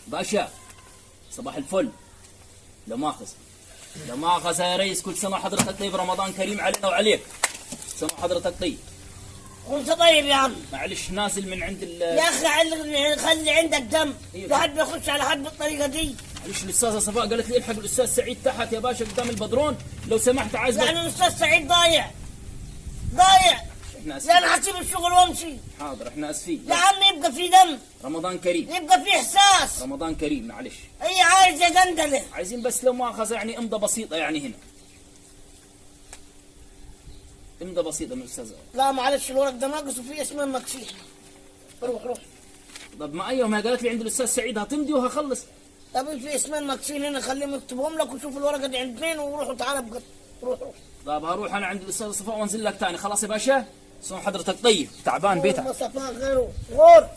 باشا صباح الفل. لا مؤاخذة لا مؤاخذة يا ريس، كل سنة حضرتك طيب، رمضان كريم علينا وعليك. سنة حضرتك طيب. وانت طيب يا عم. معلش نازل من عند يا اخي خلي عندك دم. لا حد بيخش على حد بالطريقة دي. معلش الاستاذة صفاء قالت لي الحق الاستاذ سعيد تحت يا باشا قدام البدرون، لو سمحت عايز. يعني الاستاذ سعيد ضايع. احنا اسفين. انا هسيب الشغل وامشي. حاضر احنا اسفين. يا عم يبقى في دم. رمضان كريم. يبقى في احساس. رمضان كريم معلش. هي عايزة دندلة. عايزين بس لو مؤاخذة يعني امضة بسيطة يعني هنا. امضة بسيطة من الاستاذ. لا معلش الورق ده ناقص وفيه اسمين مكسيح. روح. طب ما ايوه، ما قالت لي عند الاستاذ سعيد هتمضي وهخلص. طب في اسمين مكسين هنا، خليهم يكتبهم لك وشوف الورقة دي عند مين وروحوا تعالى بقى. روح. طب هروح انا عند الاستاذ صفاء وانزل لك تاني. خلاص يا باشا، سلام حضرتك طيب، تعبان بيتك. ما صفاء غيره. غور.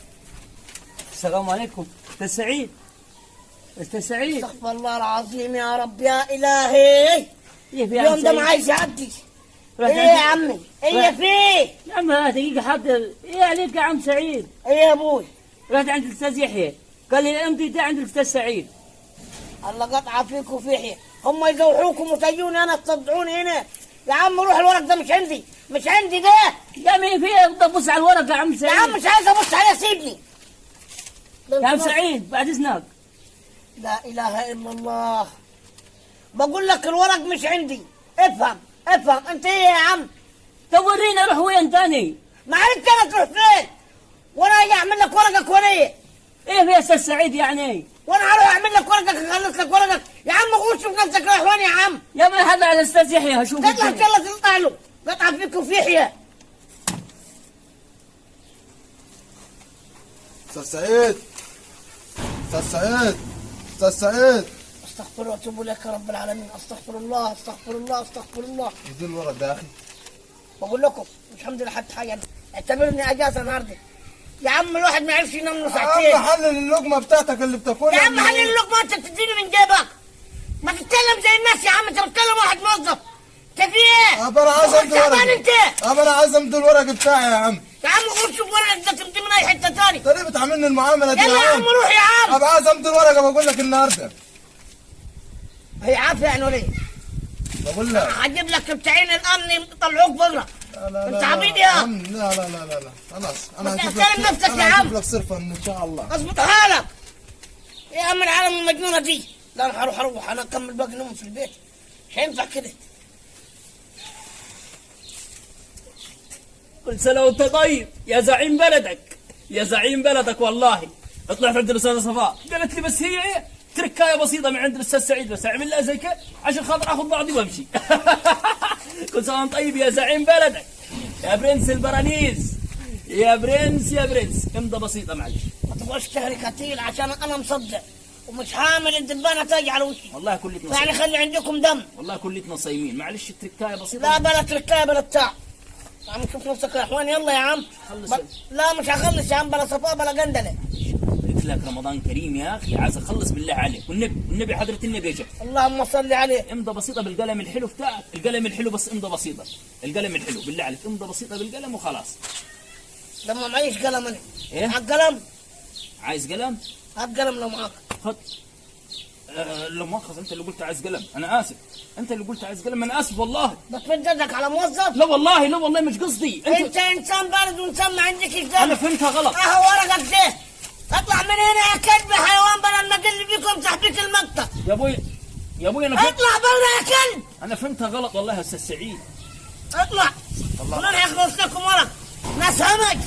السلام عليكم. استاذ سعيد. استاذ سعيد. استغفر الله العظيم يا رب يا الهي. اليوم ده ما عايز يعدي. ايه يا عمي؟ ايه فيه؟ يا عم دقيقة حاضر. ايه عليك يا عم سعيد؟ ايه يا ابوي؟ رحت عند الاستاذ يحيى قال لي امضي ده عند الاستاذ سعيد. الله قطع فيك وفيحيى، هم يزوحوكم وتجوني انا تصدعوني هنا. يا عم روح، الورق ده مش عندي ده. يا عمي فيه بص على الورق يا عم سعيد. يا عم مش عايز ابص عليه، سيبني. يا عم سعيد بعد اذنك. لا اله الا الله. بقول لك الورق مش عندي. افهم انت ايه يا عم؟ طب وريني اروح وين تاني؟ ما عرفت انا تروح فين؟ وانا اجي اعمل لك ورقك كوريه. ايه في يا استاذ سعيد يعني؟ وانا هروح اعمل لك ورقك اخلص لك ورقك. يا عم غور شوف نفسك رايح وين يا عم؟ يا ابني هذا على الاستاذ يحيى هشوف. تطلع تطلع له، قطع فيك وفيحيى. استاذ سعيد. استغفر واتوب اليك يا رب العالمين. استغفر الله. دي الورق ده يا اخي. بقول لكم مش الحمد لله حد حاجه، اعتبرني اجازه النهارده. يا عم الواحد ما يعرفش ينام له ساعتين. يا عم حلل اللقمه بتاعتك اللي بتاكلها. يا عم حلل اللقمه انت بتديني من جيبك. ما تتكلم زي الناس يا عم، انت بتكلم واحد موظف. انت في ايه؟ انا عايز امضي انت. انا عايز امضي الورق بتاعي يا عم. يا عم غور شوف ورقك ده تمضي من اي حته ثاني. انت ليه بتعاملني المعامله دي يلا يا عم روح يا عم. ابقى عايز امضي الورقه بقول لك النهارده. هي عافيه يعني ولا ايه؟ بقول لك هجيب لك بتاعين الامن يطلعوك بره. انت عبيط يا عم. لا خلاص انا هجيب احترم نفسك يا عم. هجيب لك صرفه ان شاء الله. اظبط حالك يا عم. العالم المجنونه دي. لا انا هروح انا اكمل باقي نوم في البيت. مش هينفع كده. كل سنة وانت طيب يا زعيم بلدك والله. طلعت عند الاستاذة صفاء قالت لي بس هي ايه تركايه بسيطة من عند الاستاذ سعيد، بس اعمل لها زي كده عشان خاطر اخذ بعضي وامشي. كل سنة وانت طيب يا زعيم بلدك، يا برنس البرانيز، يا برنس. امضة بسيطة معلش. ما تبغاش تهري كتيل عشان انا مصدق ومش حامل الدبانه تاجي على وشي. والله كلتنا يعني خلي عندكم دم. والله كلتنا صايمين، معلش تركايه بسيطة. لا بلا تركايه بلا بتاع. يا عم شوف نفسك يا اخوان. يلا يا عم. لا مش هخلص يا عم، بلا صفاء بلا قندله. قلت لك رمضان كريم يا اخي، عايز اخلص بالله عليك والنبي حضرة النبي يا اللهم صل عليه. امضة بسيطة بالقلم الحلو بتاعك، القلم الحلو بس امضة بسيطة، القلم الحلو بالله عليك امضة بسيطة بالقلم وخلاص. لما معيش قلم انا. ايه؟ معك قلم؟ عايز قلم؟ هات قلم لو معك. خد. لو مؤاخذ انت اللي قلت عايز قلم، انا اسف. انت اللي قلت عايز قلم، انا اسف والله. بتمد يدك على موظف؟ لا والله مش قصدي. انت انسان بارد وانسان ما عندكش دم. انا فهمتها غلط. اهو ورقك ده. اطلع من هنا يا كلب حيوان، بدل ما اقل بيكم تحبيك المقطع. يا ابوي انا اطلع برا يا كلب. انا فهمتها غلط والله يا استاذ سعيد. اطلع. الله يخلص لكم ورق. ناس همج.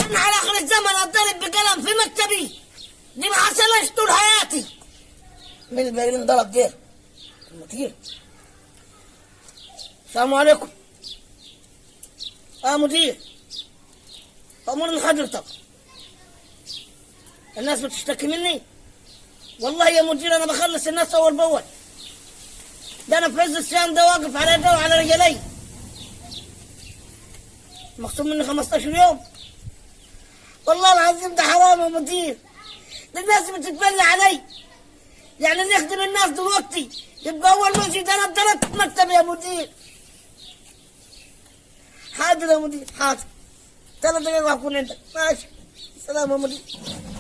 انا على اخر الزمن اضرب بقلم في مكتبي. دي ما حصلش طول حياتي. من الباقيين ضرب دير المدير. السلام عليكم. مدير، امرني حضرتك. الناس بتشتكي مني. والله يا مدير انا بخلص الناس اول باول. ده انا في عز الصيام ده واقف على يدي وعلى رجلي. مخصوم مني 15 يوم. والله العظيم ده حرام يا مدير. ده الناس بتتبلى علي. يعني اللي يخدم الناس دلوقتي يبقى اول ما ده انا اتضربت مكتب يا مدير. حاضر يا مدير حاضر. 3 دقايق وهكون عندك. ماشي. سلام يا مدير.